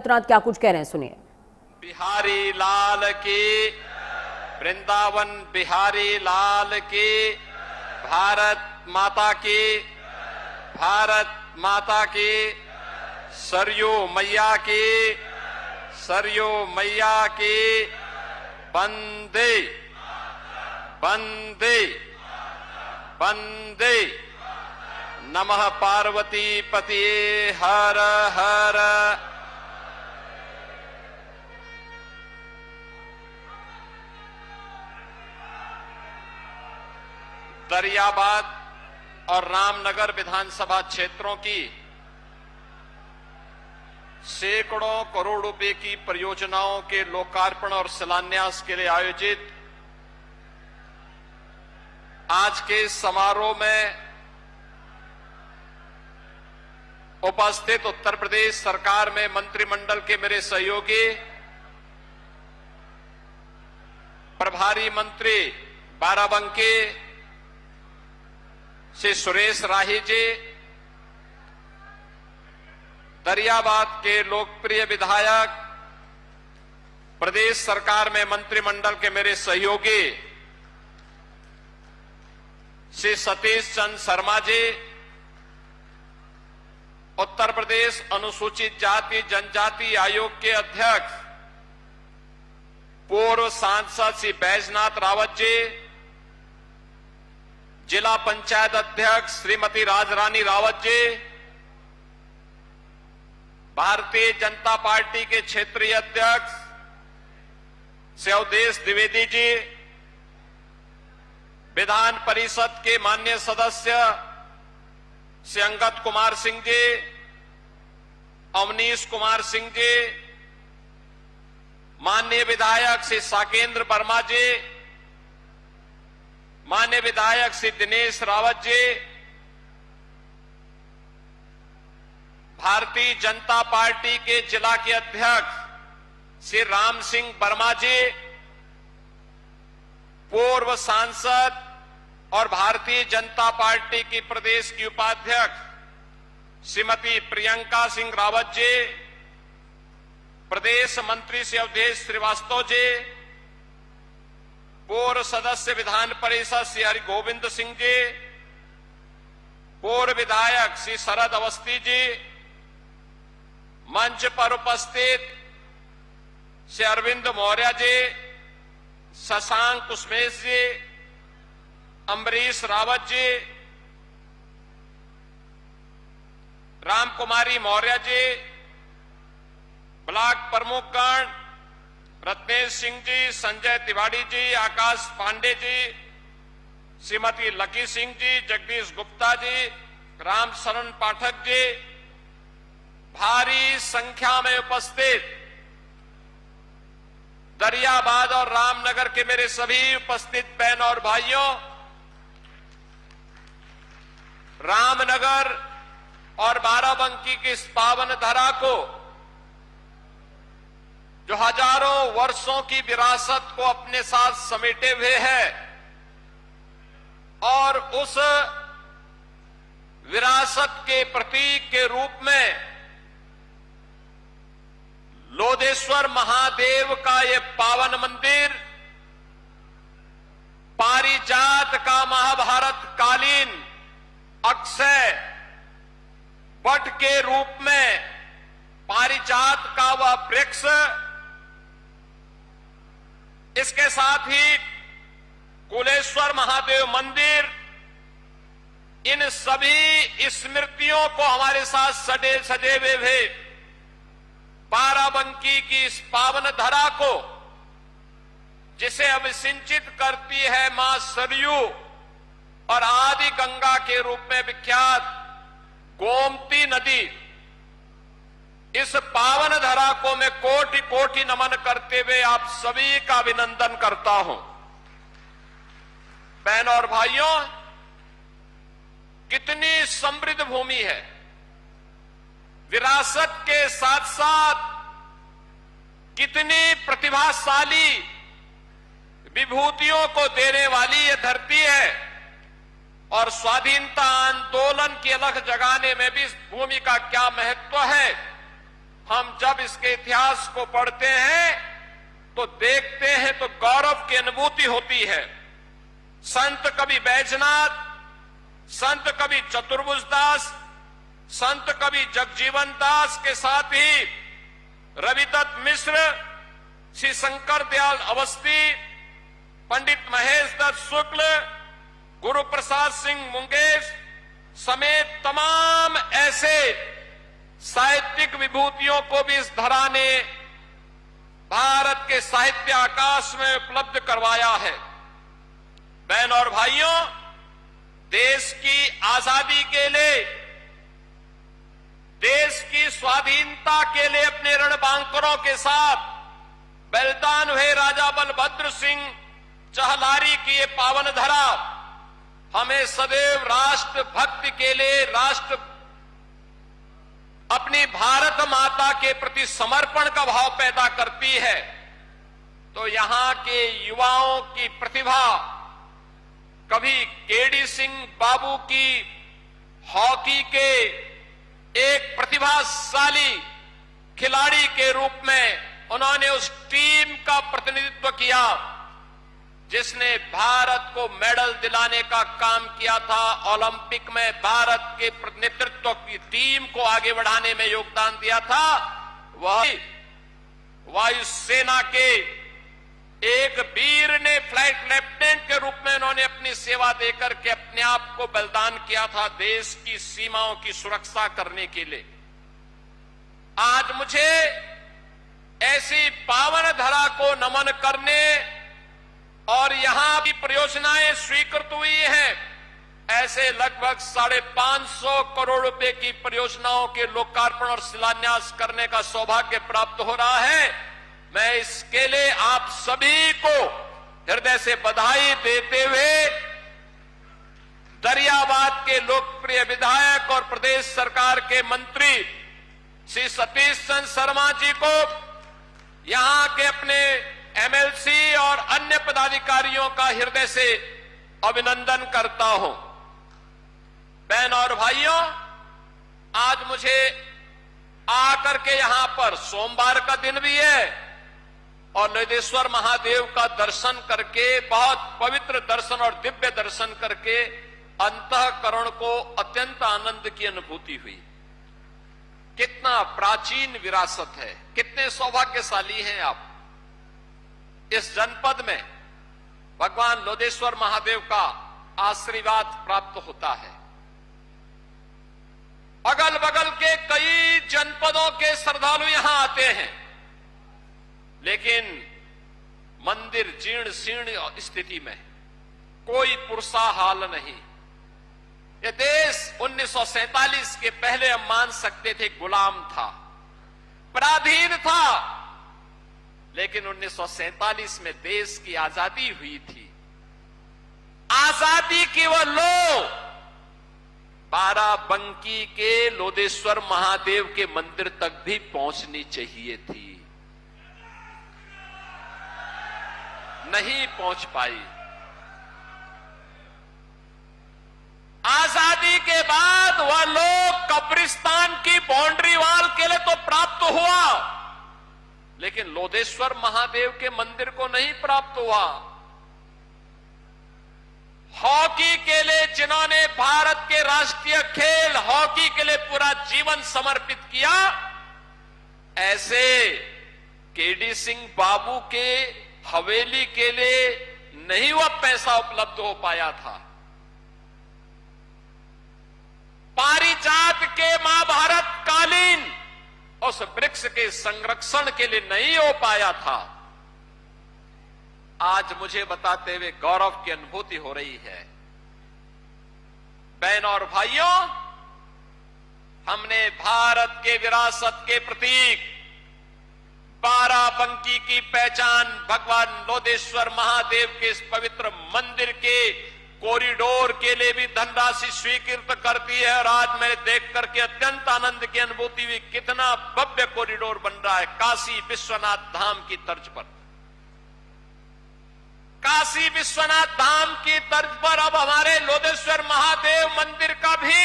तुरंत क्या कुछ कह रहे हैं, सुनिए। बिहारी लाल की, वृंदावन बिहारी लाल की, भारत माता की, भारत माता की, सरयू मैया की, सरयू मैया की, वंदे वंदे वंदे। नमः पार्वती पतिये हर हर। दरियाबाद और रामनगर विधानसभा क्षेत्रों की सैकड़ों करोड़ रुपए की परियोजनाओं के लोकार्पण और शिलान्यास के लिए आयोजित आज के समारोह में उपस्थित उत्तर प्रदेश सरकार में मंत्रिमंडल के मेरे सहयोगी प्रभारी मंत्री बाराबंकी श्री सुरेश राही जी, दरियाबाद के लोकप्रिय विधायक प्रदेश सरकार में मंत्रिमंडल के मेरे सहयोगी श्री सतीश चंद्र शर्मा जी, उत्तर प्रदेश अनुसूचित जाति जनजाति आयोग के अध्यक्ष पूर्व सांसद श्री बैजनाथ रावत जी, जिला पंचायत अध्यक्ष श्रीमती राजरानी रावत जी, भारतीय जनता पार्टी के क्षेत्रीय अध्यक्ष श्री अवधेश द्विवेदी जी, विधान परिषद के माननीय सदस्य श्री अंगद कुमार सिंह जी, अवनीश कुमार सिंह जी, माननीय विधायक श्री साकेंद्र वर्मा जी, माननीय विधायक श्री दिनेश रावत जी, भारतीय जनता पार्टी के जिला के अध्यक्ष श्री राम सिंह वर्मा जी, पूर्व सांसद और भारतीय जनता पार्टी की प्रदेश की उपाध्यक्ष श्रीमती प्रियंका सिंह रावत जी, प्रदेश मंत्री श्री अवधेश श्रीवास्तव जी, पूर्व सदस्य विधान परिषद श्री हरि गोविंद सिंह जी, पूर्व विधायक श्री शरद अवस्थी जी, मंच पर उपस्थित श्री अरविंद मौर्य जी, शशांक कुसमेश जी, अम्बरीश रावत जी, रामकुमारी मौर्य जी, ब्लॉक प्रमुखगण रत्नेश सिंह जी, संजय तिवारी जी, आकाश पांडे जी, श्रीमती लकी सिंह जी, जगदीश गुप्ता जी, राम शरण पाठक जी, भारी संख्या में उपस्थित दरियाबाद और रामनगर के मेरे सभी उपस्थित बहन और भाइयों, रामनगर और बाराबंकी की इस पावन धरा को जो हजारों वर्षों की विरासत को अपने साथ समेटे हुए है और उस विरासत के प्रतीक के रूप में लोधेश्वर महादेव का ये पावन मंदिर पारिजात का महाभारत कालीन अक्षय वट के रूप में पारिजात का वह वृक्ष, इसके साथ ही कुलेश्वर महादेव मंदिर, इन सभी स्मृतियों को हमारे साथ सजे हुए बाराबंकी की इस पावन धरा को जिसे अभिसिंचित करती है मां सरयू और आदि गंगा के रूप में विख्यात गोमती नदी, इस पावन धरा को मैं कोटि कोटि नमन करते हुए आप सभी का अभिनंदन करता हूं। बहन और भाइयों, कितनी समृद्ध भूमि है, विरासत के साथ साथ कितनी प्रतिभाशाली विभूतियों को देने वाली ये धरती है और स्वाधीनता आंदोलन की अलख जगाने में भी इस भूमि का क्या महत्व है, हम जब इसके इतिहास को पढ़ते हैं तो देखते हैं तो गौरव की अनुभूति होती है। संत कवि बैजनाथ, संत कवि चतुर्भुज दास, संत कवि जगजीवन दास के साथ ही रविदत्त मिश्र, श्री शंकर दयाल अवस्थी, पंडित महेश दत्त शुक्ल, गुरु प्रसाद सिंह मुंगेश समेत तमाम ऐसे साहित्यिक विभूतियों को भी इस धरा ने भारत के साहित्य आकाश में उपलब्ध करवाया है। बहन और भाइयों, देश की आजादी के लिए, देश की स्वाधीनता के लिए अपने रणबांकुरों के साथ बलिदान हुए राजा बलभद्र सिंह चहलारी की ये पावन धरा हमें सदैव राष्ट्र भक्ति के लिए, अपनी भारत माता के प्रति समर्पण का भाव पैदा करती है। तो यहां के युवाओं की प्रतिभा, कभी केडी सिंह बाबू की हॉकी के एक प्रतिभाशाली खिलाड़ी के रूप में उन्होंने उस टीम का प्रतिनिधित्व किया जिसने भारत को मेडल दिलाने का काम किया था। ओलंपिक में भारत के नेतृत्व की टीम को आगे बढ़ाने में योगदान दिया था। वह वायुसेना के एक वीर ने फ्लाइट लेफ्टिनेंट के रूप में उन्होंने अपनी सेवा देकर के अपने आप को बलिदान किया था देश की सीमाओं की सुरक्षा करने के लिए। आज मुझे ऐसी पावन धरा को नमन करने और यहां की परियोजनाएं स्वीकृत हुई हैं, ऐसे लगभग 550 करोड़ रुपए की परियोजनाओं के लोकार्पण और शिलान्यास करने का सौभाग्य प्राप्त हो रहा है। मैं इसके लिए आप सभी को हृदय से बधाई देते हुए दरियाबाद के लोकप्रिय विधायक और प्रदेश सरकार के मंत्री श्री सतीश चंद्र शर्मा जी को, यहां के अपने एमएलसी और अन्य पदाधिकारियों का हृदय से अभिनंदन करता हूं। बहन और भाइयों, आज मुझे आकर के यहां पर सोमवार का दिन भी है और लोदेश्वर महादेव का दर्शन करके, बहुत पवित्र दर्शन और दिव्य दर्शन करके अंतःकरण को अत्यंत आनंद की अनुभूति हुई। कितना प्राचीन विरासत है, कितने सौभाग्यशाली हैं आप। इस जनपद में भगवान लोदेश्वर महादेव का आशीर्वाद प्राप्त होता है। अगल बगल के कई जनपदों के श्रद्धालु यहां आते हैं, लेकिन मंदिर जीर्ण शीर्ण स्थिति में, कोई पुरसा हाल नहीं। यह देश 1947 के पहले हम मान सकते थे गुलाम था, पराधीन था, लेकिन 1947 में देश की आजादी हुई थी। आजादी की वो लो बाराबंकी के लोदेश्वर महादेव के मंदिर तक भी पहुंचनी चाहिए थी, नहीं पहुंच पाई। आजादी के बाद वह लोग कब्रिस्तान की बाउंड्री वॉल के लिए तो प्राप्त हुआ, लेकिन लोदेश्वर महादेव के मंदिर को नहीं प्राप्त हुआ। हॉकी के लिए जिन्होंने भारत के राष्ट्रीय खेल हॉकी के लिए पूरा जीवन समर्पित किया, ऐसे केडी सिंह बाबू के हवेली के लिए नहीं वह पैसा उपलब्ध हो पाया था। पारिजात के महाभारत कालीन उस वृक्ष के संरक्षण के लिए नहीं हो पाया था। आज मुझे बताते हुए गौरव की अनुभूति हो रही है। बहनों और भाइयों, हमने भारत के विरासत के प्रतीक बाराबंकी की पहचान भगवान लोदेश्वर महादेव के इस पवित्र मंदिर के कॉरिडोर के लिए भी धनराशि स्वीकृत करती है। और आज मैंने देख करके अत्यंत आनंद की अनुभूति हुई, कितना भव्य कॉरिडोर बन रहा है काशी विश्वनाथ धाम की तर्ज पर। काशी विश्वनाथ धाम की तर्ज पर अब हमारे लोदेश्वर महादेव मंदिर का भी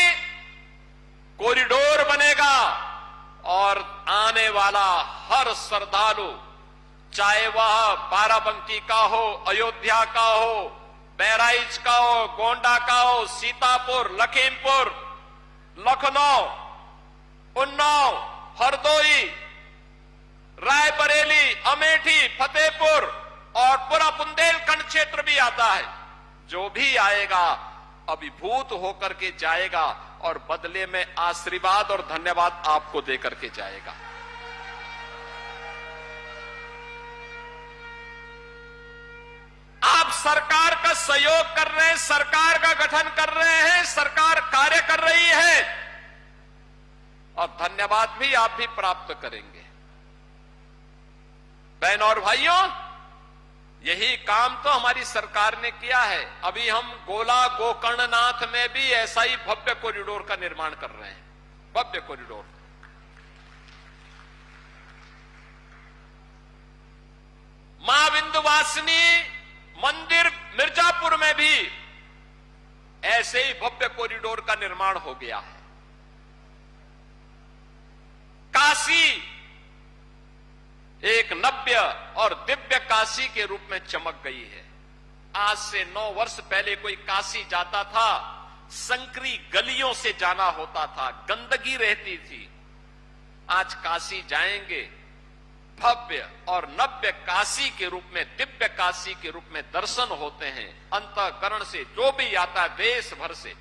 कॉरिडोर बनेगा और आने वाला हर श्रद्धालु, चाहे वह बाराबंकी का हो, अयोध्या का हो, बहराइच का हो, गोंडा का हो, सीतापुर, लखीमपुर, लखनऊ, उन्नाव, हरदोई, रायबरेली, अमेठी, फतेहपुर और पूरा बुंदेलखंड क्षेत्र भी आता है। जो भी आएगा अभिभूत होकर के जाएगा और बदले में आशीर्वाद और धन्यवाद आपको देकर के जाएगा। आप सरकार का सहयोग कर रहे हैं, सरकार का गठन कर रहे हैं, सरकार कार्य कर रही है और धन्यवाद भी आप भी प्राप्त करेंगे। बहन और भाइयों, यही काम तो हमारी सरकार ने किया है। अभी हम गोला गोकर्णनाथ में भी ऐसा ही भव्य कॉरिडोर का निर्माण कर रहे हैं, भव्य कॉरिडोर। मां विंध्यवासिनी मंदिर मिर्जापुर में भी ऐसे ही भव्य कॉरिडोर का निर्माण हो गया है। काशी एक नव्य और दिव्य काशी के रूप में चमक गई है। आज से 9 वर्ष पहले कोई काशी जाता था, संकरी गलियों से जाना होता था, गंदगी रहती थी। आज काशी जाएंगे, भव्य और नव्य काशी के रूप में, दिव्य काशी के रूप में दर्शन होते हैं। अंतःकरण से जो भी आता है देश भर से,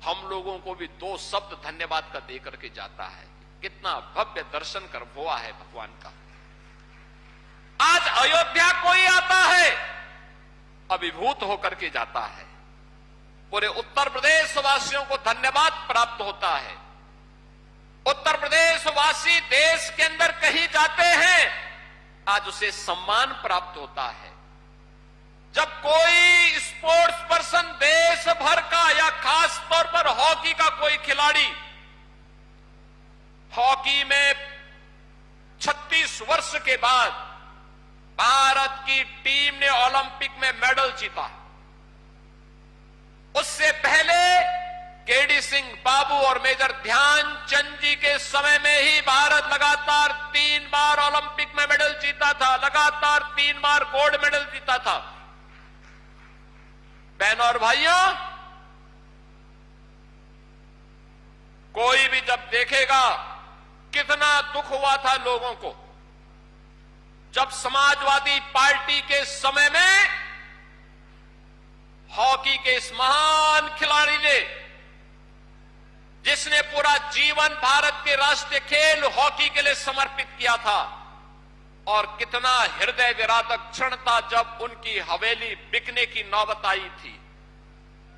हम लोगों को भी 2 शब्द धन्यवाद का दे करके जाता है। कितना भव्य दर्शन कर हुआ है भगवान का। आज अयोध्या कोई आता है, अभिभूत होकर के जाता है। पूरे उत्तर प्रदेश वासियों को धन्यवाद प्राप्त होता है। उत्तर प्रदेश वासी देश के अंदर कहीं जाते हैं, आज उसे सम्मान प्राप्त होता है। जब कोई स्पोर्ट्स पर्सन देश भर का या खास तौर पर हॉकी का कोई खिलाड़ी, हॉकी में 36 वर्ष के बाद भारत की टीम ने ओलंपिक में मेडल जीता। उससे पहले केडी सिंह बाबू और मेजर ध्यानचंद जी के समय में ही भारत लगातार 3 बार ओलंपिक में मेडल जीता था, लगातार 3 बार गोल्ड मेडल जीता था। बहनों और भाइयों, कोई भी जब देखेगा कितना दुख हुआ था लोगों को जब समाजवादी पार्टी के समय में हॉकी के इस महान खिलाड़ी ने, जिसने पूरा जीवन भारत के राष्ट्रीय खेल हॉकी के लिए समर्पित किया था, और कितना हृदय विदारक क्षण था जब उनकी हवेली बिकने की नौबत आई थी।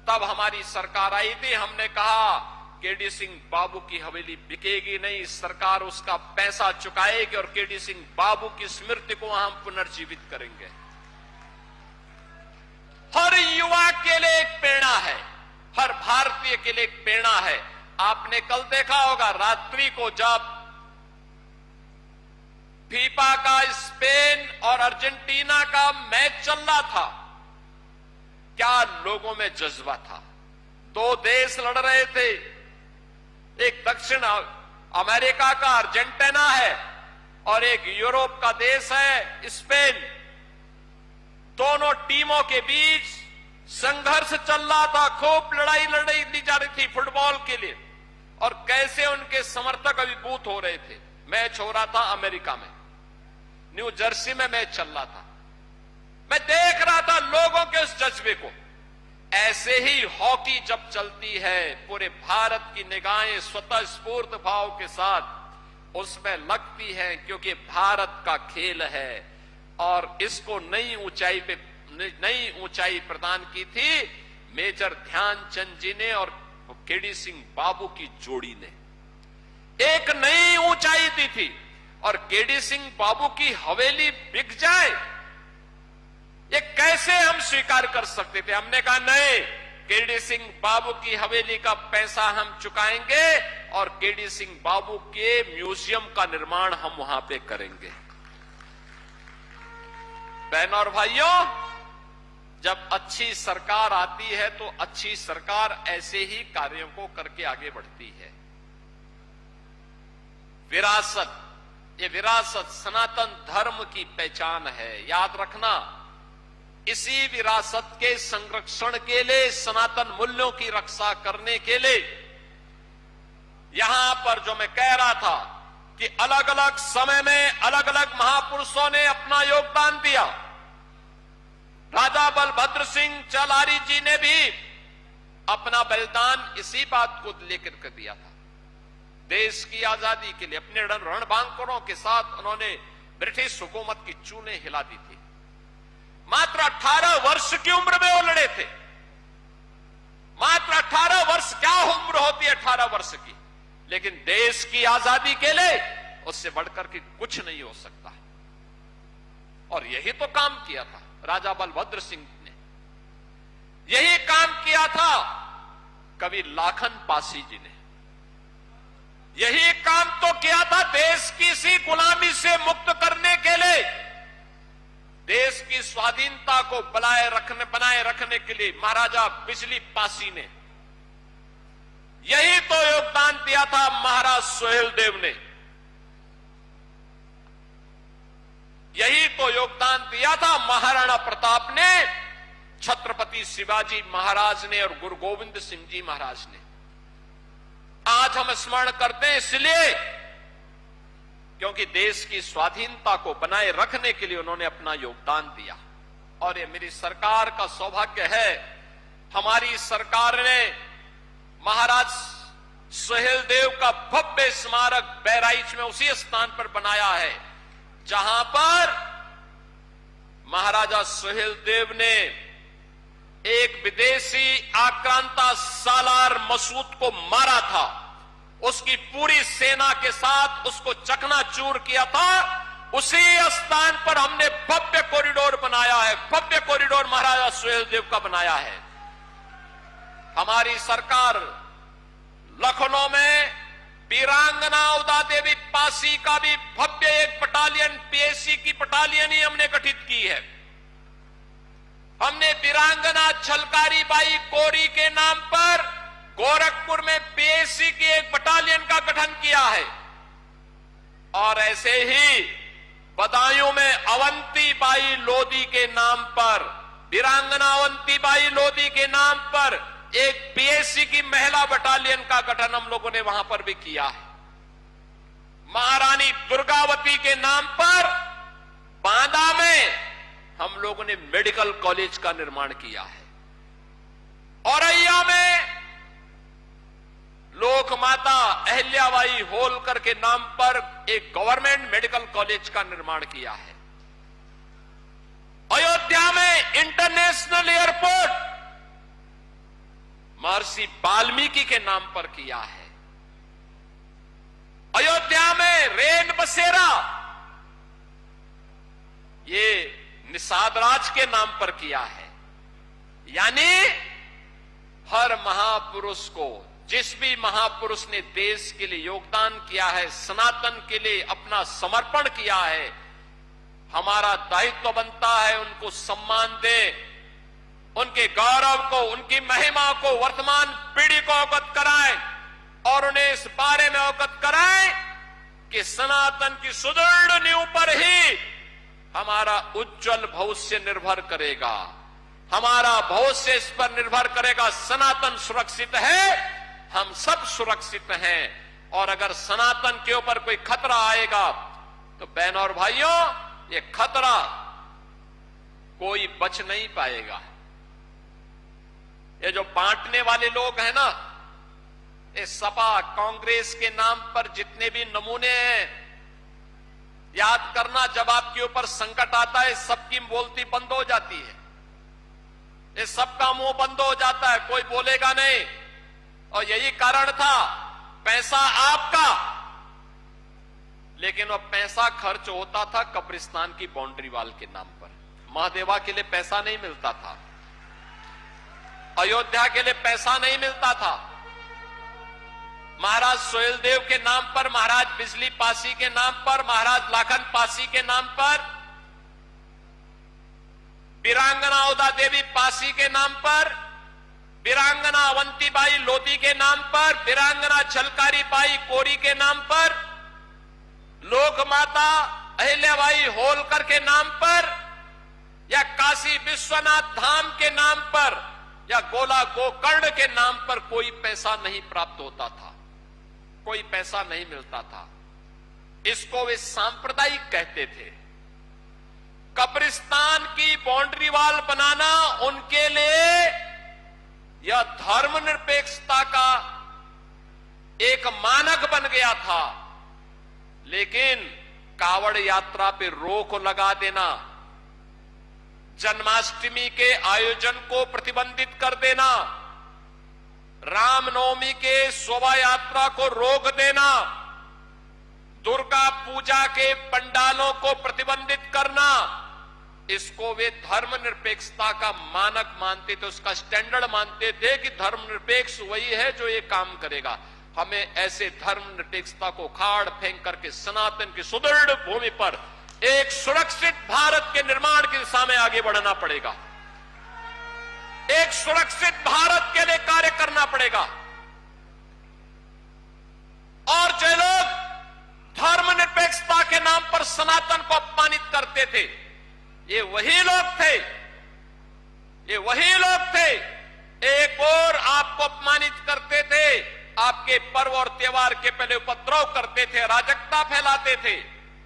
तब हमारी सरकार आई थी, हमने कहा केडी सिंह बाबू की हवेली बिकेगी नहीं, सरकार उसका पैसा चुकाएगी और केडी सिंह बाबू की स्मृति को हम पुनर्जीवित करेंगे। हर युवा के लिए एक प्रेरणा है, हर भारतीय के लिए एक प्रेरणा है। आपने कल देखा होगा रात्रि को जब फीफा का स्पेन और अर्जेंटीना का मैच चल रहा था, क्या लोगों में जज्बा था। 2 देश लड़ रहे थे, एक दक्षिण अमेरिका का अर्जेंटीना है और एक यूरोप का देश है स्पेन। दोनों टीमों के बीच संघर्ष चल रहा था, खूब लड़ाई ली जा रही थी फुटबॉल के लिए, और कैसे उनके समर्थक अभिभूत हो रहे थे। मैच हो रहा था अमेरिका में, न्यू जर्सी में मैच चल रहा था। मैं देख रहा था लोगों के उस जज्बे को। ऐसे ही हॉकी जब चलती है, पूरे भारत की निगाहें स्वतः स्फूर्त भाव के साथ उसमें लगती हैं, क्योंकि भारत का खेल है और इसको नई ऊंचाई प्रदान की थी मेजर ध्यानचंद जी ने और केडी सिंह बाबू की जोड़ी ने। एक नई ऊंचाई दी थी, और केडी सिंह बाबू की हवेली बिक जाए, ये कैसे हम स्वीकार कर सकते थे। हमने कहा नहीं, केडी सिंह बाबू की हवेली का पैसा हम चुकाएंगे और केडी सिंह बाबू के म्यूजियम का निर्माण हम वहां पे करेंगे। बहनों और भाइयों, जब अच्छी सरकार आती है तो अच्छी सरकार ऐसे ही कार्यों को करके आगे बढ़ती है। विरासत, ये विरासत सनातन धर्म की पहचान है। याद रखना, इसी विरासत के संरक्षण के लिए, सनातन मूल्यों की रक्षा करने के लिए यहां पर जो मैं कह रहा था कि अलग अलग समय में अलग अलग महापुरुषों ने अपना योगदान दिया। राजा बलभद्र सिंह चलारी जी ने भी अपना बलिदान इसी बात को लेकर के दिया था। देश की आजादी के लिए अपने रणबांकुरों के साथ उन्होंने ब्रिटिश हुकूमत की चूने हिला दी थी। मात्र 18 वर्ष की उम्र में वो लड़े थे। मात्र 18 वर्ष, क्या उम्र होती है 18 वर्ष की, लेकिन देश की आजादी के लिए उससे बढ़कर के कुछ नहीं हो सकता। और यही तो काम किया था राजा बलभद्र सिंह ने, यही काम किया था कवि लाखन पासी जी ने, यही काम तो किया था देश की इसी गुलामी से मुक्त करने के लिए, देश की स्वाधीनता को बनाए रखने के लिए महाराजा बिजली पासी ने। यही तो योगदान दिया था महाराज सोहेलदेव ने, यही तो योगदान दिया था महाराणा प्रताप ने, छत्रपति शिवाजी महाराज ने और गुरु गोविंद सिंह जी महाराज ने। आज हम स्मरण करते हैं इसलिए क्योंकि देश की स्वाधीनता को बनाए रखने के लिए उन्होंने अपना योगदान दिया। और ये मेरी सरकार का सौभाग्य है, हमारी सरकार ने महाराज सोहेलदेव का भव्य स्मारक बहराइच में उसी स्थान पर बनाया है जहां पर महाराजा सोहेलदेव ने एक विदेशी आक्रांता सालार मसूद को मारा था। उसकी पूरी सेना के साथ उसको चकनाचूर किया था। उसी स्थान पर हमने भव्य कॉरिडोर बनाया है, भव्य कॉरिडोर महाराजा सोहेलदेव का बनाया है। हमारी सरकार लखनऊ में वीरांगना उदा देवी पासी का भी भव्य एक बटालियन, पीएसी की बटालियन ही हमने गठित की है। हमने वीरांगना छलकारी बाई कोरी के नाम पर गोरखपुर में पीएसी की एक बटालियन का गठन किया है। और ऐसे ही बदायूं में अवंती बाई लोधी के नाम पर, वीरांगना अवंती बाई लोधी के नाम पर एक पीएसी की महिला बटालियन का गठन हम लोगों ने वहां पर भी किया है। महारानी दुर्गावती के नाम पर बांदा में हम लोगों ने मेडिकल कॉलेज का निर्माण किया है। औरैया में लोकमाता अहिल्याबाई होलकर के नाम पर एक गवर्नमेंट मेडिकल कॉलेज का निर्माण किया है। अयोध्या में इंटरनेशनल एयरपोर्ट महर्षि वाल्मीकि के नाम पर किया है। अयोध्या में रेन बसेरा ये निषाद राज के नाम पर किया है। यानी हर महापुरुष को, जिस भी महापुरुष ने देश के लिए योगदान किया है, सनातन के लिए अपना समर्पण किया है, हमारा दायित्व बनता है उनको सम्मान दें, उनके गौरव को, उनकी महिमा को वर्तमान पीढ़ी को अवगत कराएं और उन्हें इस बारे में अवगत कराएं कि सनातन की सुदृढ़ नींव पर ही हमारा उज्जवल भविष्य निर्भर करेगा। हमारा भविष्य इस पर निर्भर करेगा। सनातन सुरक्षित है, हम सब सुरक्षित हैं। और अगर सनातन के ऊपर कोई खतरा आएगा तो बहनों और भाइयों, ये खतरा कोई बच नहीं पाएगा। ये जो बांटने वाले लोग हैं ना, ये सपा कांग्रेस के नाम पर जितने भी नमूने हैं, याद करना जब आपके ऊपर संकट आता है सबकी बोलती बंद हो जाती है, ये सबका मुंह बंद हो जाता है, कोई बोलेगा नहीं। और यही कारण था, पैसा आपका, लेकिन वो पैसा खर्च होता था कब्रिस्तान की बाउंड्री वाल के नाम पर। महादेवा के लिए पैसा नहीं मिलता था, अयोध्या के लिए पैसा नहीं मिलता था। महाराज सोहेलदेव के नाम पर, महाराज बिजली पासी के नाम पर, महाराज लाखन पासी के नाम पर, वीरांगना उदा देवी पासी के नाम पर, वीरांगना अवंती बाई लोधी के नाम पर, वीरांगना छलकारी बाई कोरी के नाम पर लोक माता अहिल्याबाई होलकर के नाम पर या काशी विश्वनाथ धाम के नाम पर या गोला गोकर्ण के नाम पर कोई पैसा नहीं प्राप्त होता था, कोई पैसा नहीं मिलता था। इसको वे सांप्रदायिक कहते थे। कब्रिस्तान की बाउंड्री वॉल बनाना उनके लिए यह धर्मनिरपेक्षता का एक मानक बन गया था। लेकिन कावड़ यात्रा पे रोक लगा देना, जन्माष्टमी के आयोजन को प्रतिबंधित कर देना, रामनवमी के शोभा यात्रा को रोक देना, दुर्गा पूजा के पंडालों को प्रतिबंधित करना, इसको वे धर्मनिरपेक्षता का मानक मानते थे, उसका स्टैंडर्ड मानते थे कि धर्मनिरपेक्ष वही है जो ये काम करेगा। हमें ऐसे धर्मनिरपेक्षता को खाड़ फेंक करके सनातन की सुदृढ़ भूमि पर एक सुरक्षित भारत के निर्माण की दिशा में आगे बढ़ना पड़ेगा। एक सुरक्षित भारत के लिए कार्य करना पड़ेगा। और जो लोग धर्मनिरपेक्षता के नाम पर सनातन को अपमानित करते थे, ये वही लोग थे, ये वही लोग थे। एक और आपको अपमानित करते थे, आपके पर्व और त्योहार के पहले उपद्रव करते थे, अराजकता फैलाते थे,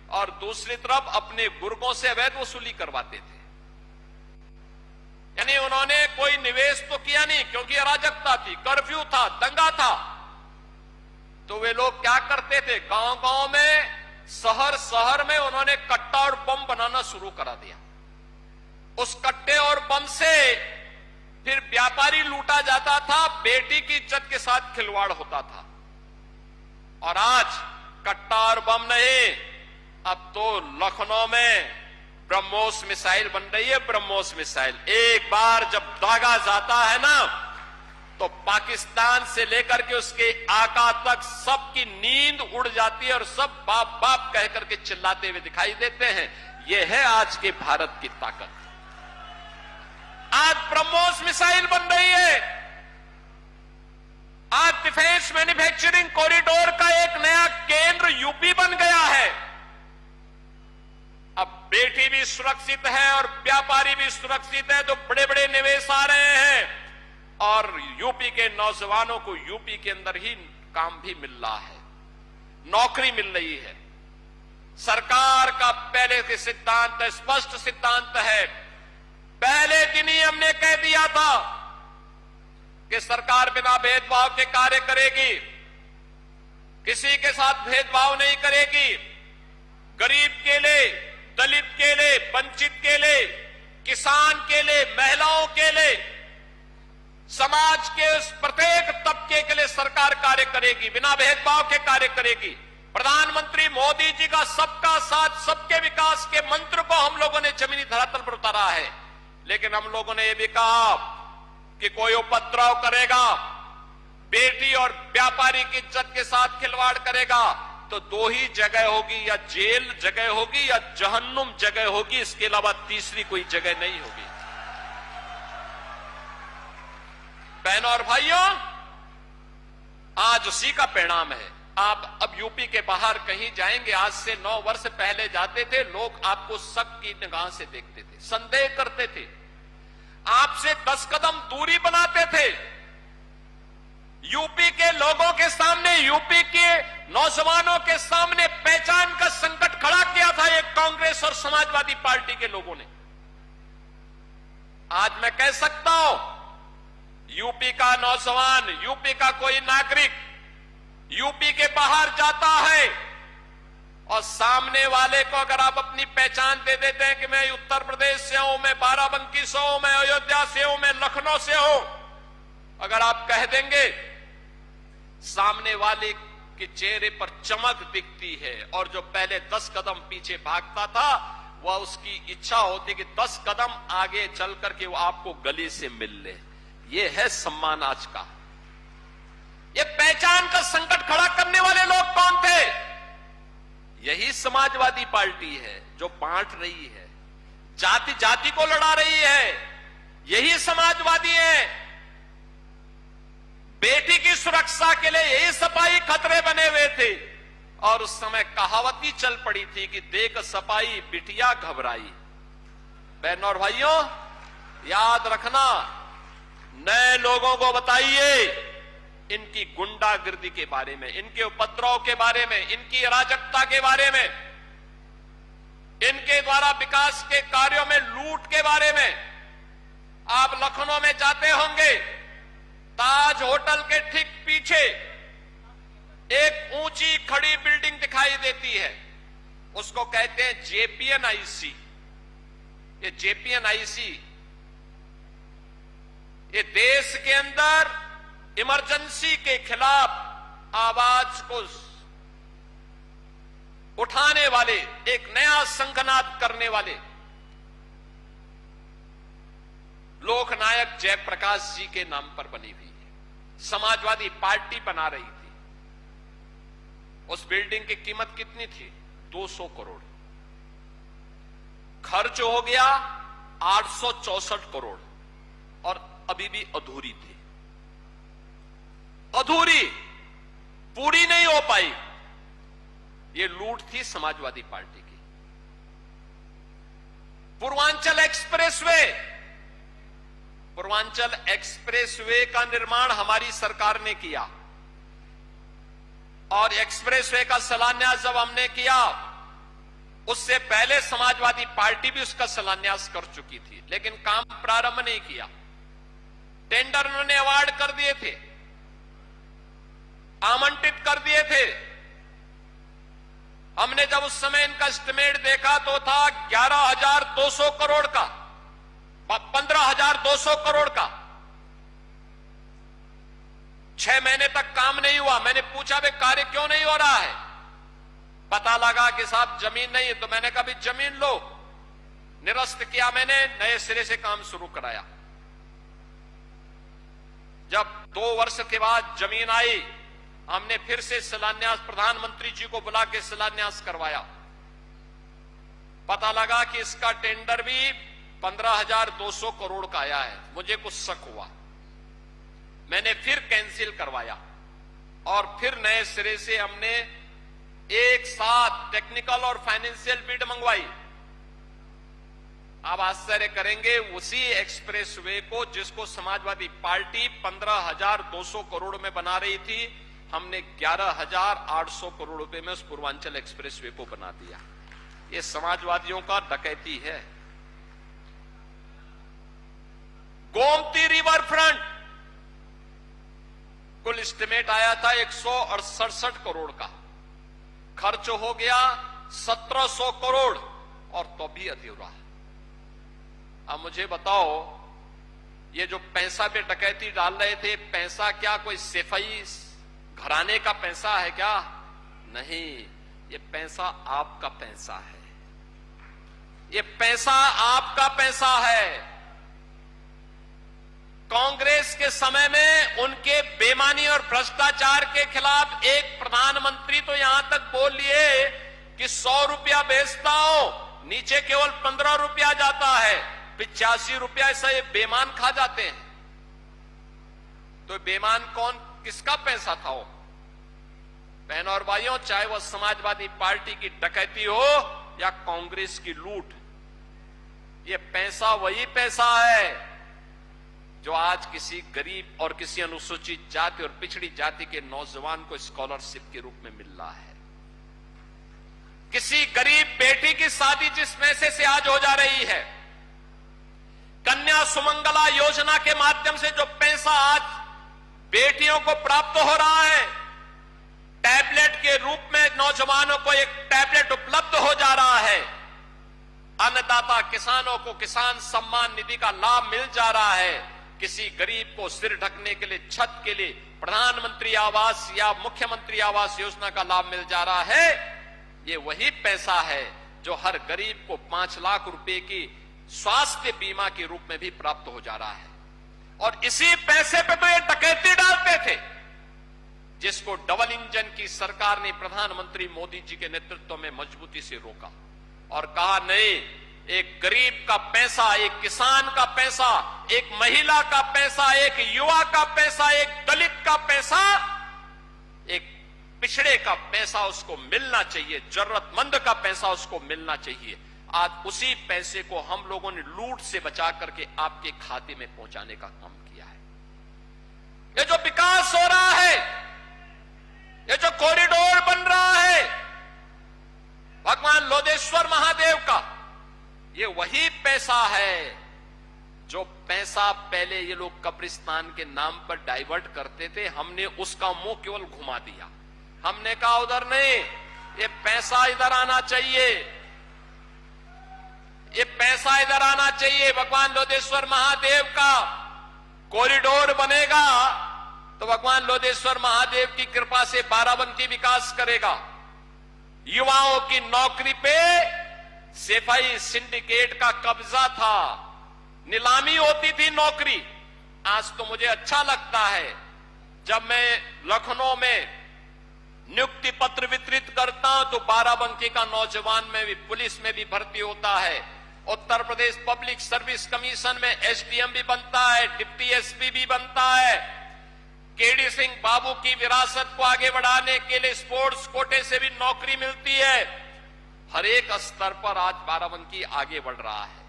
और दूसरी तरफ अपने बुर्गों से अवैध वसूली करवाते थे। यानी उन्होंने कोई निवेश तो किया नहीं, क्योंकि अराजकता थी, कर्फ्यू था, दंगा था। तो वे लोग क्या करते थे, गांव-गांव में, शहर-शहर में उन्होंने कट्टा और बम बनाना शुरू करा दिया। उस कट्टे और बम से फिर व्यापारी लूटा जाता था, बेटी की इज्जत के साथ खिलवाड़ होता था। और आज कट्टा और बम नहीं, अब तो लखनऊ में ब्रह्मोस मिसाइल बन रही है। ब्रह्मोस मिसाइल एक बार जब दागा जाता है ना, तो पाकिस्तान से लेकर के उसके आका तक सबकी नींद उड़ जाती है और सब बाप बाप कह करके चिल्लाते हुए दिखाई देते हैं। यह है आज के भारत की ताकत। आज ब्रह्मोस मिसाइल बन रही है। आज डिफेंस मैन्युफैक्चरिंग कॉरिडोर का एक नया केंद्र यूपी बन गया है। अब बेटी भी सुरक्षित है और व्यापारी भी सुरक्षित है, तो बड़े बड़े निवेश आ रहे हैं और यूपी के नौजवानों को यूपी के अंदर ही काम भी मिल रहा है, नौकरी मिल रही है। सरकार का पहले के सिद्धांत, स्पष्ट सिद्धांत है। पहले दिन ही हमने कह दिया था कि सरकार बिना भेदभाव के कार्य करेगी, किसी के साथ भेदभाव नहीं करेगी। गरीब के लिए, दलित के लिए, वंचित के लिए, किसान के लिए, महिलाओं के लिए, समाज के उस प्रत्येक तबके के लिए सरकार कार्य करेगी, बिना भेदभाव के कार्य करेगी। प्रधानमंत्री मोदी जी का सबका साथ सबके विकास के मंत्र को हम लोगों ने जमीनी धरातल पर उतारा है। लेकिन हम लोगों ने यह भी कहा कि कोई उपद्रव करेगा, बेटी और व्यापारी की इज्जत के साथ खिलवाड़ करेगा, तो दो ही जगह होगी, या जेल जगह होगी या जहन्नुम जगह होगी। इसके अलावा तीसरी कोई जगह नहीं होगी। बहनों और भाइयों, आज उसी का परिणाम है। आप अब यूपी के बाहर कहीं जाएंगे, आज से 9 वर्ष पहले जाते थे, लोग आपको शक की निगाह से देखते थे, संदेह करते थे, आपसे 10 कदम दूरी बनाते थे। यूपी के लोगों के सामने, यूपी के नौजवानों के सामने पहचान का संकट खड़ा किया था एक कांग्रेस और समाजवादी पार्टी के लोगों ने। आज मैं कह सकता हूं, यूपी का नौजवान, यूपी का कोई नागरिक यूपी के बाहर जाता है और सामने वाले को अगर आप अपनी पहचान दे देते हैं कि मैं उत्तर प्रदेश से हूं, मैं बाराबंकी से हूं, मैं अयोध्या से हूं, मैं लखनऊ से हूं, अगर आप कह देंगे, सामने वाले के चेहरे पर चमक दिखती है। और जो पहले 10 कदम पीछे भागता था, वह उसकी इच्छा होती कि 10 कदम आगे चल करके वो आपको गले से मिल ले। ये है सम्मान आज का। ये पहचान का संकट खड़ा करने वाले लोग कौन थे? यही समाजवादी पार्टी है जो बांट रही है, जाति जाति को लड़ा रही है। यही समाजवादी है। बेटी की सुरक्षा के लिए यही सपाही खतरे बने हुए थे। और उस समय कहावती चल पड़ी थी कि देख सपाई बिटिया घबराई। बहनों और भाइयों, याद रखना, नए लोगों को बताइए इनकी गुंडागिर्दी के बारे में, इनके उपद्रव के बारे में, इनकी अराजकता के बारे में, इनके द्वारा विकास के कार्यों में लूट के बारे में। आप लखनऊ में जाते होंगे, ताज होटल के ठीक पीछे एक ऊंची खड़ी बिल्डिंग दिखाई देती है, उसको कहते हैं जेपीएनआईसी। ये जेपीएनआईसी ये देश के अंदर इमरजेंसी के खिलाफ आवाज को उठाने वाले, एक नया संघनाद करने वाले लोकनायक जयप्रकाश जी के नाम पर बनी हुई है। समाजवादी पार्टी बना रही थी। उस बिल्डिंग की कीमत कितनी थी? 200 करोड़। खर्च हो गया 864 करोड़ और अभी भी अधूरी थी। अधूरी, पूरी नहीं हो पाई। ये लूट थी समाजवादी पार्टी की। पूर्वांचल एक्सप्रेसवे, पूर्वांचल एक्सप्रेसवे का निर्माण हमारी सरकार ने किया और एक्सप्रेसवे का शिलान्यास जब हमने किया, उससे पहले समाजवादी पार्टी भी उसका शिलान्यास कर चुकी थी, लेकिन काम प्रारंभ नहीं किया। टेंडर उन्होंने अवार्ड कर दिए थे, आमंत्रित कर दिए थे। हमने जब उस समय इनका एस्टिमेट देखा तो था 11,200 करोड़ का, 15,200 करोड़ का। 6 महीने तक काम नहीं हुआ। मैंने पूछा वे कार्य क्यों नहीं हो रहा है? पता लगा कि साहब जमीन नहीं है। तो मैंने कहा भी जमीन लो, निरस्त किया। मैंने नए सिरे से काम शुरू कराया। जब 2 वर्ष के बाद जमीन आई, हमने फिर से शिलान्यास प्रधानमंत्री जी को बुला के शिलान्यास करवाया। पता लगा कि इसका टेंडर भी 15,200 करोड़ का आया है। मुझे कुछ शक हुआ, मैंने फिर कैंसिल करवाया और फिर नए सिरे से हमने एक साथ टेक्निकल और फाइनेंशियल बिड मंगवाई। आप आश्चर्य करेंगे, उसी एक्सप्रेसवे को जिसको समाजवादी पार्टी 15,200 करोड़ में बना रही थी, हमने 11,800 करोड़ रुपए में उस पूर्वांचल एक्सप्रेसवे को बना दिया। ये समाजवादियों का डकैती है। गोमती रिवर फ्रंट, कुल एस्टिमेट आया था 168 करोड़ का, खर्च हो गया 1,700 करोड़ और तो भी अधूरा। अब मुझे बताओ, ये जो पैसा पे डकैती डाल रहे थे, पैसा क्या कोई सिपाही घराने का पैसा है क्या? नहीं, ये पैसा आपका पैसा है। ये पैसा आपका पैसा है। कांग्रेस के समय में उनके बेईमानी और भ्रष्टाचार के खिलाफ एक प्रधानमंत्री तो यहां तक बोल लिए कि 100 रुपया बेचता हूं, नीचे केवल 15 रुपया जाता है, 85 रुपया ऐसा ये बेईमान खा जाते हैं। तो बेईमान कौन, किसका पैसा था वो? बहनों और भाइयों, चाहे वह समाजवादी पार्टी की डकैती हो या कांग्रेस की लूट, ये पैसा वही पैसा है जो आज किसी गरीब और किसी अनुसूचित जाति और पिछड़ी जाति के नौजवान को स्कॉलरशिप के रूप में मिल रहा है। किसी गरीब बेटी की शादी जिस पैसे से आज हो जा रही है, कन्या सुमंगला योजना के माध्यम से जो पैसा आज बेटियों को प्राप्त हो रहा है, टैबलेट के रूप में नौजवानों को एक टैबलेट उपलब्ध हो जा रहा है, अन्नदाता किसानों को किसान सम्मान निधि का लाभ मिल जा रहा है, किसी गरीब को सिर ढकने के लिए, छत के लिए प्रधानमंत्री आवास या मुख्यमंत्री आवास योजना का लाभ मिल जा रहा है। ये वही पैसा है जो हर गरीब को 5 लाख रुपए की स्वास्थ्य बीमा के रूप में भी प्राप्त हो जा रहा है। और इसी पैसे पे तो ये डकैती डालते थे, जिसको डबल इंजन की सरकार ने प्रधानमंत्री मोदी जी के नेतृत्व में मजबूती से रोका और कहा नहीं, एक गरीब का पैसा, एक किसान का पैसा, एक महिला का पैसा, एक युवा का पैसा, एक दलित का पैसा, एक पिछड़े का पैसा उसको मिलना चाहिए, जरूरतमंद का पैसा उसको मिलना चाहिए। आज उसी पैसे को हम लोगों ने लूट से बचा करके आपके खाते में पहुंचाने का काम किया है। ये जो विकास हो रहा है, ये जो कॉरिडोर बन रहा है भगवान लोधेश्वर महादेव का, ये वही पैसा है जो पैसा पहले ये लोग कब्रिस्तान के नाम पर डाइवर्ट करते थे। हमने उसका मुंह केवल घुमा दिया। हमने कहा उधर नहीं, ये पैसा इधर आना चाहिए, ये पैसा इधर आना चाहिए। भगवान लोधेश्वर महादेव का कॉरिडोर बनेगा तो भगवान लोधेश्वर महादेव की कृपा से बाराबंकी विकास करेगा। युवाओं की नौकरी पे सिपाही सिंडिकेट का कब्जा था, नीलामी होती थी नौकरी। आज तो मुझे अच्छा लगता है जब मैं लखनऊ में नियुक्ति पत्र वितरित करता हूं तो बाराबंकी का नौजवान में भी पुलिस में भी भर्ती होता है। Uttar Pradesh public service commission में एसडीएम भी बनता है, डिप्टी एसपी भी बनता है। केडी सिंह बाबू की विरासत को आगे बढ़ाने के लिए स्पोर्ट्स कोटे से भी नौकरी मिलती है। हर एक स्तर पर आज बाराबंकी आगे बढ़ रहा है।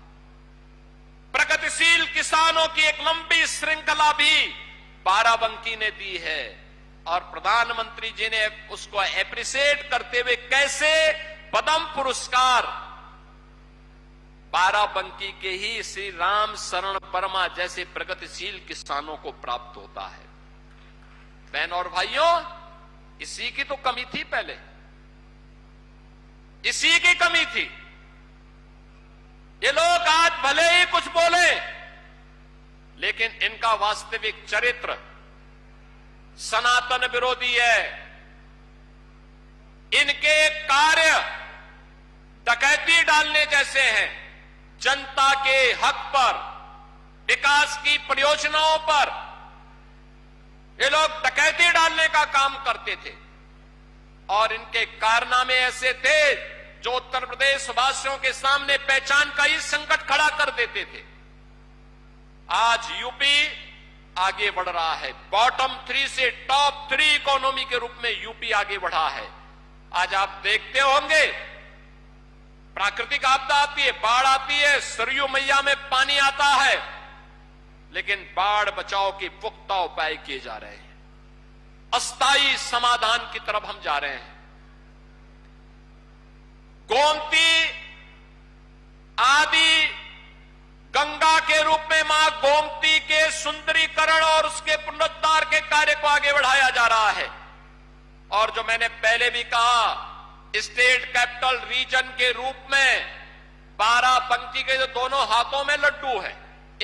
प्रगतिशील किसानों की एक लंबी श्रृंखला भी बाराबंकी ने दी है और प्रधानमंत्री जी ने उसको एप्रिशिएट करते हुए कैसे पद्म पुरस्कार बाराबंकी के ही श्री राम शरण वर्मा जैसे प्रगतिशील किसानों को प्राप्त होता है। बहन और भाइयों, इसी की तो कमी थी, पहले इसी की कमी थी। ये लोग आज भले ही कुछ बोले, लेकिन इनका वास्तविक चरित्र सनातन विरोधी है। इनके कार्य डकैती डालने जैसे हैं। जनता के हक पर, विकास की परियोजनाओं पर ये लोग डकैती डालने का काम करते थे और इनके कारनामे ऐसे थे जो उत्तर प्रदेश वासियों के सामने पहचान का ही संकट खड़ा कर देते थे। आज यूपी आगे बढ़ रहा है। बॉटम 3 से टॉप 3 इकोनॉमी के रूप में यूपी आगे बढ़ा है। आज आप देखते होंगे प्राकृतिक आपदा आती है, बाढ़ आती है, सरयू मैया में पानी आता है, लेकिन बाढ़ बचाव के पुख्ता उपाय किए जा रहे हैं। अस्थायी समाधान की तरफ हम जा रहे हैं। गोमती आदि गंगा के रूप में मां गोमती के सुंदरीकरण और उसके पुनरुद्धार के कार्य को आगे बढ़ाया जा रहा है। और जो मैंने पहले भी कहा, स्टेट कैपिटल रीजन के रूप में बाराबंकी के जो दोनों हाथों में लड्डू है,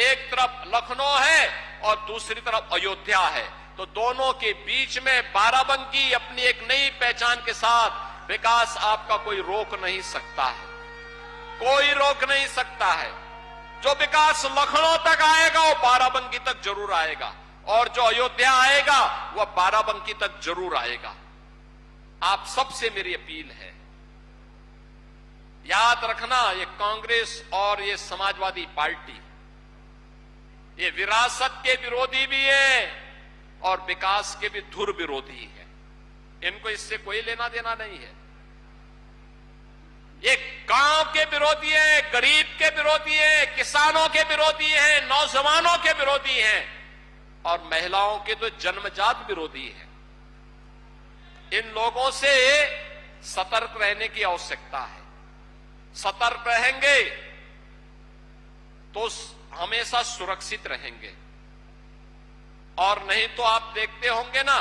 एक तरफ लखनऊ है और दूसरी तरफ अयोध्या है, तो दोनों के बीच में बाराबंकी अपनी एक नई पहचान के साथ विकास आपका कोई रोक नहीं सकता है, कोई रोक नहीं सकता है। जो विकास लखनऊ तक आएगा वो बाराबंकी तक जरूर आएगा और जो अयोध्या आएगा वह बाराबंकी तक जरूर आएगा। आप सबसे मेरी अपील है, याद रखना, ये कांग्रेस और ये समाजवादी पार्टी ये विरासत के विरोधी भी है और विकास के भी धुर विरोधी है। इनको इससे कोई लेना देना नहीं है। ये गांव के विरोधी हैं, गरीब के विरोधी हैं, किसानों के विरोधी हैं, नौजवानों के विरोधी हैं और महिलाओं के तो जन्मजात विरोधी हैं। इन लोगों से सतर्क रहने की आवश्यकता है। सतर्क रहेंगे तो हमेशा सुरक्षित रहेंगे और नहीं तो आप देखते होंगे ना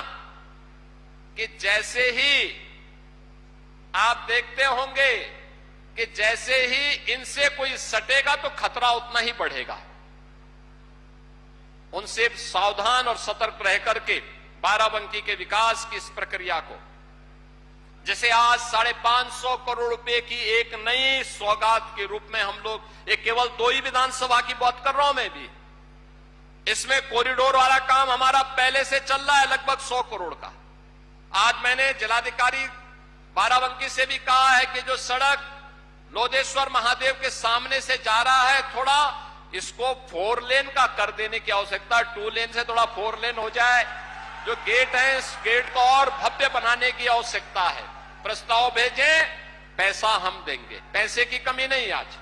कि जैसे ही आप देखते होंगे कि जैसे ही इनसे कोई सटेगा तो खतरा उतना ही बढ़ेगा। उनसे सावधान और सतर्क रह करके बाराबंकी के विकास की इस प्रक्रिया को, जैसे आज 550 करोड़ रुपए की एक नई सौगात के रूप में हम लोग, ये केवल 2 ही विधानसभा की बात कर रहा हूं मैं भी, इसमें कॉरिडोर वाला काम हमारा पहले से चल रहा है लगभग 100 करोड़ का। आज मैंने जिलाधिकारी बाराबंकी से भी कहा है कि जो सड़क लोधेश्वर महादेव के सामने से जा रहा है, थोड़ा इसको 4 लेन का कर देने की आवश्यकता है। 2 लेन से थोड़ा 4 लेन हो जाए जो गेट है इस गेट को और भव्य बनाने की आवश्यकता है। प्रस्ताव भेजें, पैसा हम देंगे। पैसे की कमी नहीं आज,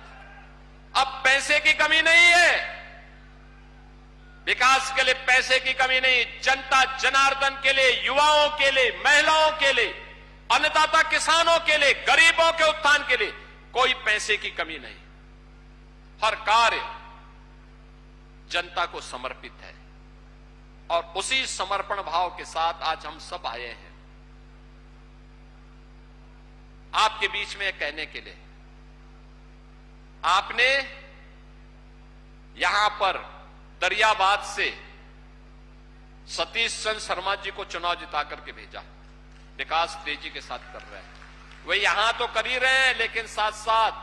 अब पैसे की कमी नहीं है, विकास के लिए पैसे की कमी नहीं। जनता जनार्दन के लिए, युवाओं के लिए, महिलाओं के लिए, अन्नदाता किसानों के लिए, गरीबों के उत्थान के लिए कोई पैसे की कमी नहीं। हर कार्य जनता को समर्पित है और उसी समर्पण भाव के साथ आज हम सब आए हैं आपके बीच में कहने के लिए। आपने यहां पर दरियाबाद से सतीश चंद्र शर्मा जी को चुनाव जिता करके भेजा। विकास तेजी के साथ कर रहे हैं, वे यहां तो कर ही रहे हैं लेकिन साथ साथ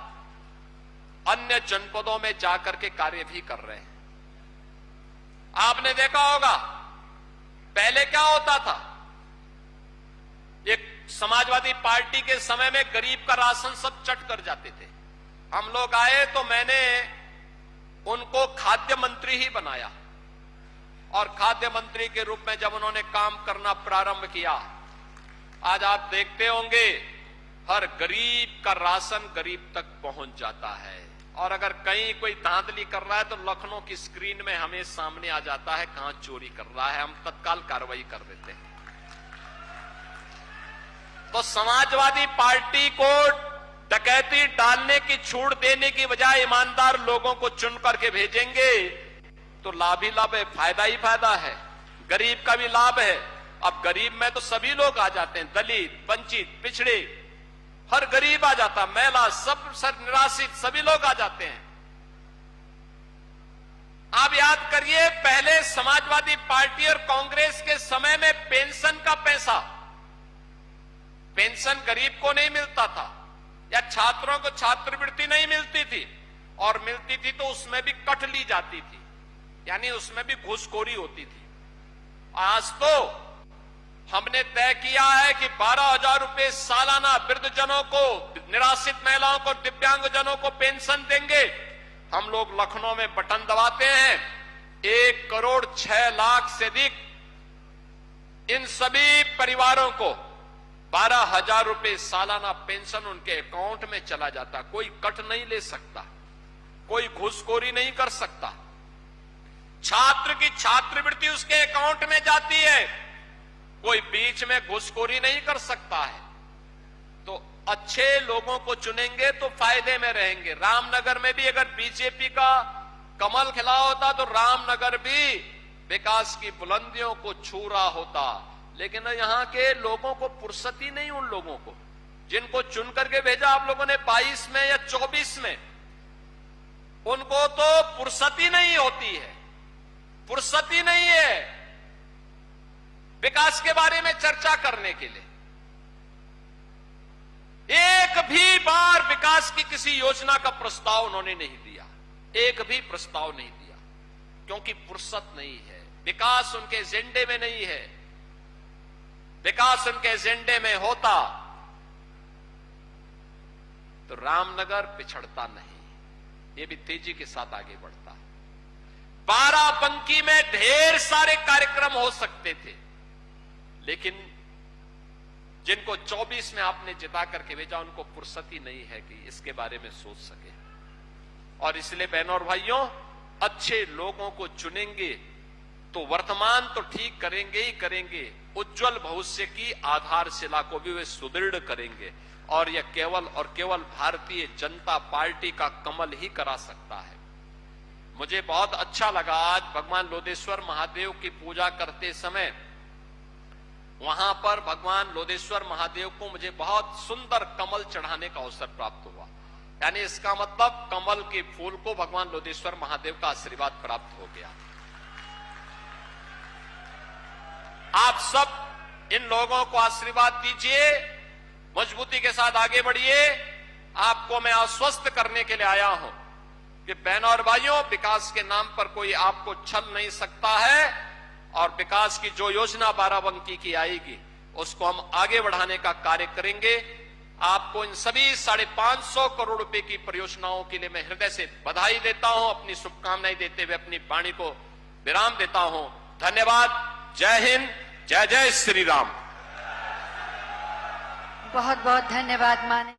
अन्य जनपदों में जाकर के कार्य भी कर रहे हैं। आपने देखा होगा पहले क्या होता था, एक समाजवादी पार्टी के समय में गरीब का राशन सब चट कर जाते थे। हम लोग आए तो मैंने उनको खाद्य मंत्री ही बनाया और खाद्य मंत्री के रूप में जब उन्होंने काम करना प्रारंभ किया, आज आप देखते होंगे हर गरीब का राशन गरीब तक पहुंच जाता है। और अगर कहीं कोई धांधली कर रहा है तो लखनऊ की स्क्रीन में हमें सामने आ जाता है कहां चोरी कर रहा है, हम तत्काल कार्रवाई कर देते हैं। तो समाजवादी पार्टी को डकैती डालने की छूट देने की बजाय ईमानदार लोगों को चुन करके भेजेंगे तो लाभ ही लाभ है, फायदा ही फायदा है, गरीब का भी लाभ है। अब गरीब में तो सभी लोग आ जाते हैं, दलित, वंचित, पिछड़े, हर गरीब आ जाता, महिला, सब निराश्रित सभी लोग आ जाते हैं। आप याद करिए पहले समाजवादी पार्टी और कांग्रेस के समय में पेंशन का पैसा, पेंशन गरीब को नहीं मिलता था या छात्रों को छात्रवृत्ति नहीं मिलती थी, और मिलती थी तो उसमें भी कट ली जाती थी, यानी उसमें भी घूसखोरी होती थी। आज तो हमने तय किया है कि 12,000 रुपए सालाना वृद्धजनों को, निराश्रित महिलाओं को, दिव्यांगजनों को पेंशन देंगे। हम लोग लखनऊ में बटन दबाते हैं, 1,06,00,000 से अधिक इन सभी परिवारों को 12,000 रुपए सालाना पेंशन उनके अकाउंट में चला जाता। कोई कट नहीं ले सकता, कोई घूसखोरी नहीं कर सकता। छात्र की छात्रवृत्ति उसके अकाउंट में जाती है, कोई बीच में घुसखोरी नहीं कर सकता है। तो अच्छे लोगों को चुनेंगे तो फायदे में रहेंगे। रामनगर में भी अगर बीजेपी का कमल खिला होता तो रामनगर भी विकास की बुलंदियों को छू रहा होता, लेकिन यहां के लोगों को फुर्सत ही नहीं। उन लोगों को जिनको चुन करके भेजा आप लोगों ने 22 में या 24 में, उनको तो फुर्सत ही नहीं होती है, फुर्सत ही नहीं है विकास के बारे में चर्चा करने के लिए। एक भी बार विकास की किसी योजना का प्रस्ताव उन्होंने नहीं दिया, एक भी प्रस्ताव नहीं दिया, क्योंकि फुर्सत नहीं है। विकास उनके एजेंडे में नहीं है। विकास उनके एजेंडे में होता तो रामनगर पिछड़ता नहीं, ये भी तेजी के साथ आगे बढ़ता। बाराबंकी में ढेर सारे कार्यक्रम हो सकते थे, लेकिन जिनको 24 में आपने जिता करके भेजा उनको फुर्सत ही नहीं है कि इसके बारे में सोच सके। और इसलिए बहनों और भाइयों, अच्छे लोगों को चुनेंगे तो वर्तमान तो ठीक करेंगे ही करेंगे, उज्जवल भविष्य की आधारशिला को भी वे सुदृढ़ करेंगे। और यह केवल और केवल भारतीय जनता पार्टी का कमल ही करा सकता है। मुझे बहुत अच्छा लगा आज भगवान लोधेश्वर महादेव की पूजा करते समय वहां पर भगवान लोधेश्वर महादेव को मुझे बहुत सुंदर कमल चढ़ाने का अवसर प्राप्त हुआ। यानी इसका मतलब कमल के फूल को भगवान लोधेश्वर महादेव का आशीर्वाद प्राप्त हो गया। आप सब इन लोगों को आशीर्वाद दीजिए, मजबूती के साथ आगे बढ़िए। आपको मैं आश्वस्त करने के लिए आया हूं कि बहनों और भाइयों, विकास के नाम पर कोई आपको छल नहीं सकता है। और विकास की जो योजना बाराबंकी की आएगी उसको हम आगे बढ़ाने का कार्य करेंगे। आपको इन सभी 550 करोड़ रुपए की परियोजनाओं के लिए मैं हृदय से बधाई देता हूं, अपनी शुभकामनाएं देते हुए अपनी वाणी को विराम देता हूं। धन्यवाद। जय हिंद, जय जय श्री राम। बहुत बहुत धन्यवाद माननीय